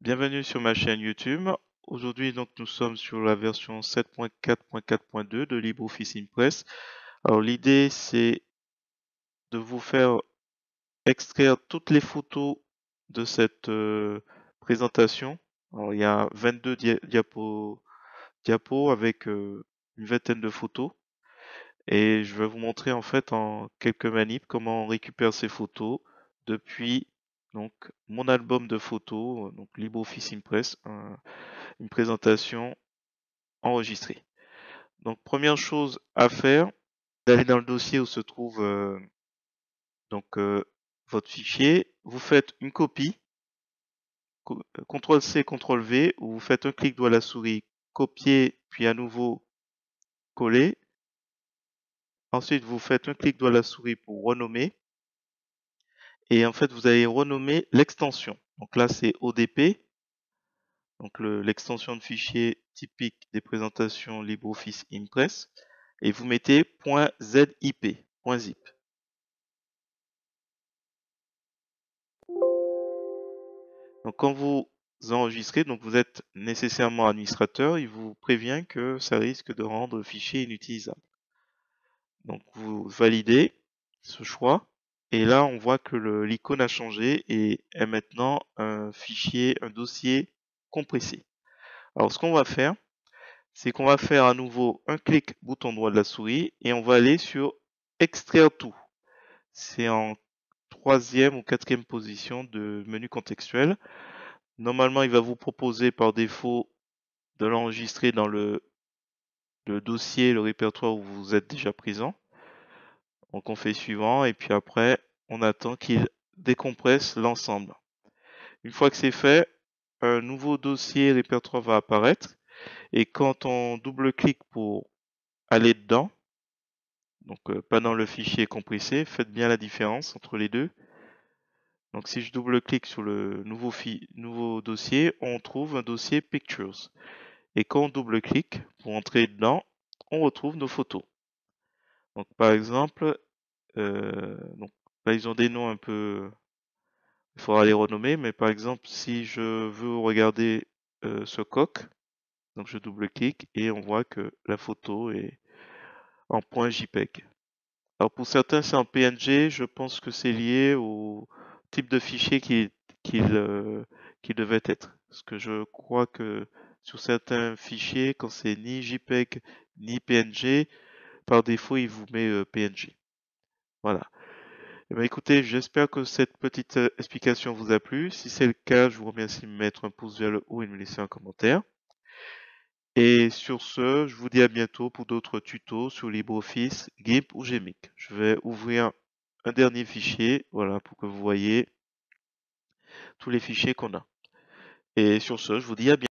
Bienvenue sur ma chaîne YouTube. Aujourd'hui, donc, nous sommes sur la version 7.4.4.2 de LibreOffice Impress. Alors, l'idée, c'est de vous faire extraire toutes les photos de cette présentation. Alors, il y a 22 diapos avec une vingtaine de photos. Et je vais vous montrer en fait en quelques manips comment on récupère ces photos depuis donc mon album de photos, donc LibreOffice Impress, une présentation enregistrée. Donc première chose à faire, d'aller dans le dossier où se trouve donc votre fichier, vous faites une copie, CTRL-C, CTRL-V, ou vous faites un clic droit à la souris, copier, puis à nouveau coller. Ensuite, vous faites un clic droit à la souris pour renommer. Et en fait, vous allez renommer l'extension. Donc là, c'est ODP, donc l'extension de fichier typique des présentations LibreOffice Impress. Et vous mettez .zip, .zip. Donc quand vous enregistrez, donc vous êtes nécessairement administrateur, il vous prévient que ça risque de rendre le fichier inutilisable. Donc vous validez ce choix. Et là, on voit que l'icône a changé et est maintenant un fichier, un dossier compressé. Alors, ce qu'on va faire, c'est qu'on va faire à nouveau un clic bouton droit de la souris et on va aller sur extraire tout. C'est en troisième ou quatrième position de menu contextuel. Normalement, il va vous proposer par défaut de l'enregistrer dans le dossier, le répertoire où vous êtes déjà présent. Donc on fait suivant et puis après, on attend qu'il décompresse l'ensemble. Une fois que c'est fait, un nouveau dossier répertoire va apparaître et quand on double-clique pour aller dedans, donc pas dans le fichier compressé, faites bien la différence entre les deux. Donc si je double-clique sur le nouveau dossier, on trouve un dossier Pictures. Et quand on double-clique pour entrer dedans, on retrouve nos photos. Donc par exemple, donc là ils ont des noms un peu, il faudra les renommer, mais par exemple si je veux regarder ce coq, donc je double-clique et on voit que la photo est en .jpeg. Alors pour certains c'est en PNG, je pense que c'est lié au type de fichier qu'il devait être. Parce que je crois que sur certains fichiers, quand c'est ni JPEG ni PNG, par défaut il vous met PNG. Voilà. Eh bien, écoutez, j'espère que cette petite explication vous a plu. Si c'est le cas, je vous remercie de me mettre un pouce vers le haut et de me laisser un commentaire. Et sur ce, je vous dis à bientôt pour d'autres tutos sur LibreOffice, GIMP ou Gmic. Je vais ouvrir un dernier fichier, voilà, pour que vous voyez tous les fichiers qu'on a. Et sur ce, je vous dis à bientôt.